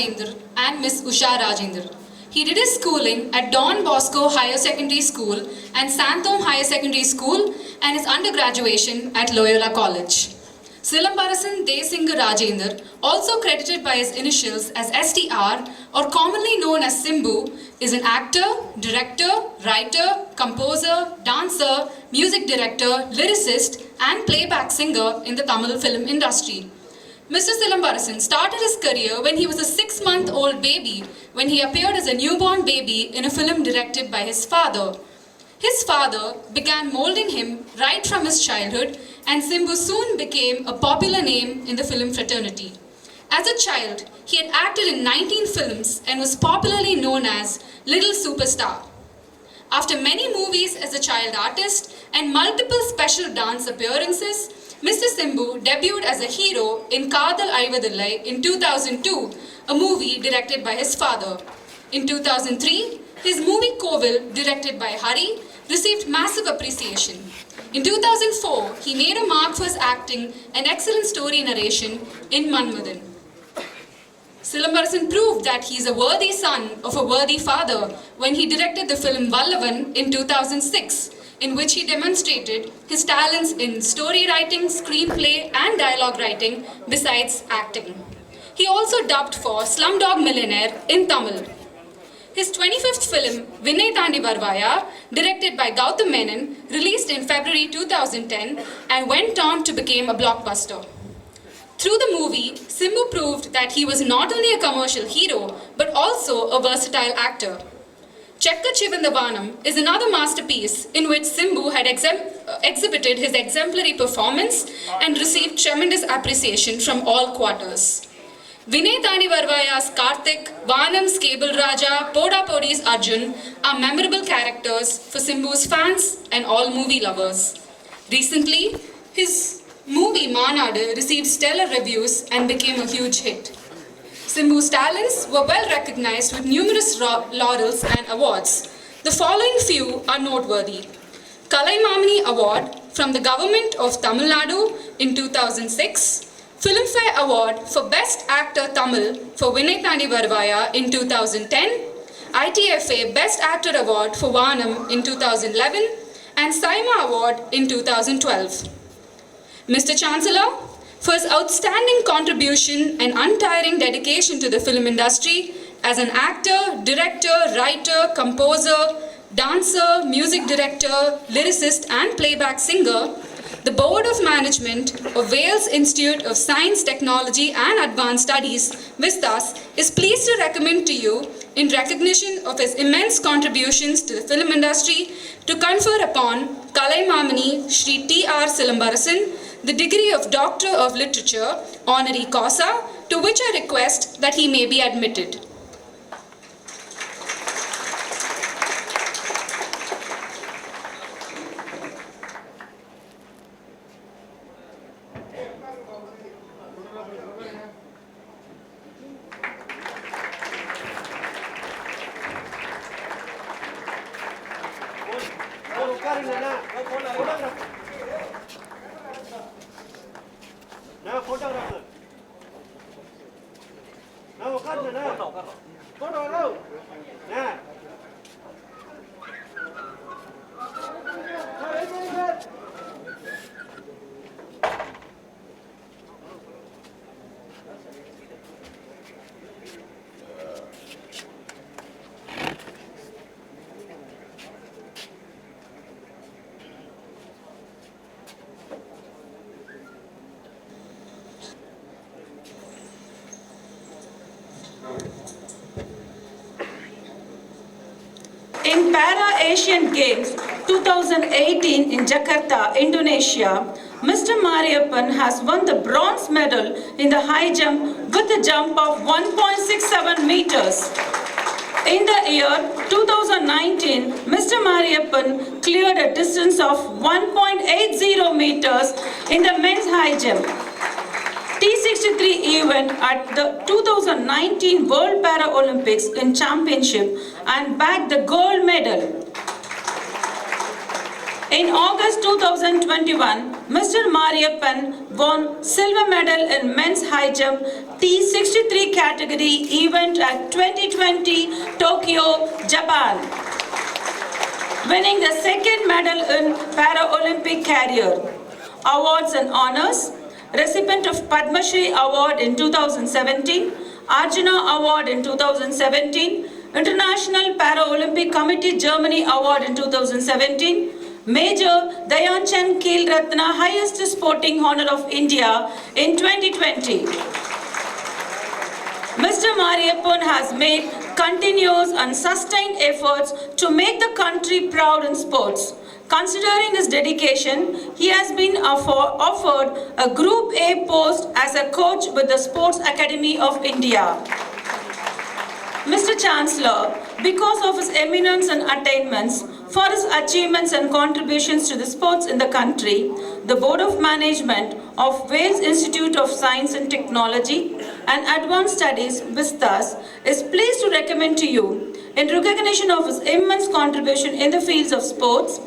Rajendra and Miss Usha Rajendra. He did his schooling at Don Bosco Higher Secondary School and Santhom Higher Secondary School and his undergraduation at Loyola College. Silambarasan Desingha Rajendra, also credited by his initials as STR or commonly known as Simbu, is an actor, director, writer, composer, dancer, music director, lyricist and playback singer in the Tamil film industry. Mr. Silambarasan started his career when he was a 6-month-old baby when he appeared as a newborn baby in a film directed by his father. His father began molding him right from his childhood, and Simbu soon became a popular name in the film fraternity. As a child, he had acted in 19 films and was popularly known as Little Superstar. After many movies as a child artist and multiple special dance appearances, Mr. Simbu debuted as a hero in Kadal Aivadillai in 2002, a movie directed by his father. In 2003, his movie Kovil, directed by Hari, received massive appreciation. In 2004, he made a mark for his acting and excellent story narration in Manmadan. Silambarasan proved that he is a worthy son of a worthy father when he directed the film Vallavan in 2006, in which he demonstrated his talents in story writing, screenplay and dialogue writing besides acting. He also dubbed for Slumdog Millionaire in Tamil. His 25th film, Vinay Thandi Varvaya, directed by Gautam Menon, released in February 2010 and went on to become a blockbuster. Through the movie, Simbu proved that he was not only a commercial hero, but also a versatile actor. Chekka Chivandavanam is another masterpiece in which Simbu had exhibited his exemplary performance and received tremendous appreciation from all quarters. Vinay Thandi Varvaya's Karthik, Vanam's Cable Raja, Poda Podi's Arjun are memorable characters for Simbu's fans and all movie lovers. Recently, his movie Manadu received stellar reviews and became a huge hit. Simbu's talents were well recognized with numerous laurels and awards. The following few are noteworthy. Kalaimamani Award from the Government of Tamil Nadu in 2006, Filmfare Award for Best Actor Tamil for Vinay Thandi Varvaya in 2010, ITFA Best Actor Award for Vanam in 2011, and Saima Award in 2012. Mr. Chancellor, for his outstanding contribution and untiring dedication to the film industry as an actor, director, writer, composer, dancer, music director, lyricist and playback singer, the Board of Management of Wales Institute of Science, Technology and Advanced Studies, Vistas, is pleased to recommend to you, in recognition of his immense contributions to the film industry, to confer upon Kalaimamani Shri T.R. Silambarasan the degree of Doctor of Literature, Honorary Causa, to which I request that he may be admitted. In Para-Asian Games 2018 in Jakarta, Indonesia, Mr. Mariappan has won the bronze medal in the high jump with a jump of 1.67 meters. In the year 2019, Mr. Mariappan cleared a distance of 1.80 meters in the men's high jump T63 event at the 2019 World Paralympics in Championship and bagged the gold medal. In August 2021, Mr. Mariappan won silver medal in men's high jump T63 category event at 2020 Tokyo, Japan, winning the second medal in Paralympic career. Awards and honors: recipient of Padma Shri Award in 2017, Arjuna Award in 2017, International Paralympic Committee Germany Award in 2017, Major Dayan Chand Khel Ratna highest sporting honor of India in 2020. Mr. Mariappan has made continuous and sustained efforts to make the country proud in sports. Considering his dedication, he has been offered a Group A post as a coach with the Sports Academy of India. Mr. Chancellor, because of his eminence and attainments, for his achievements and contributions to the sports in the country, the Board of Management of Wales Institute of Science and Technology and Advanced Studies, VISTAS, is pleased to recommend to you, in recognition of his immense contribution in the fields of sports,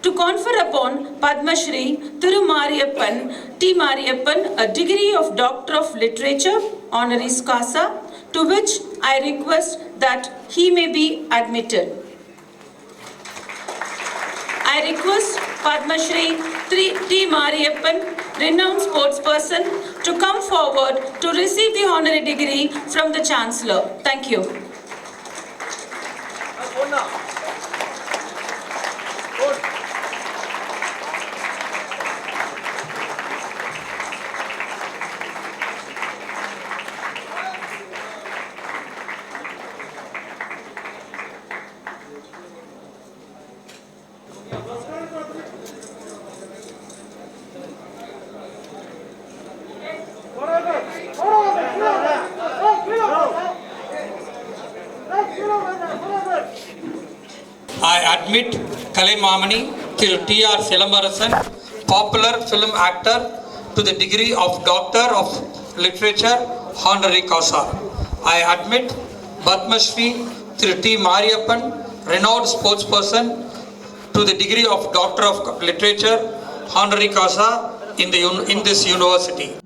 to confer upon Padma Shri Thiru Mariappan T. Mariappan a degree of Doctor of Literature, honoris causa, to which I request that he may be admitted. I request Padma Shri T. Mariappan, renowned sportsperson, to come forward to receive the honorary degree from the Chancellor. Thank you. I admit Kalaimamani Thiru T.R. Silambarasan, popular film actor, to the degree of Doctor of Literature, honoris causa. I admit Padma Shri Thiru T. Mariappan, renowned sportsperson, to the degree of Doctor of Literature, honoris causa in this university.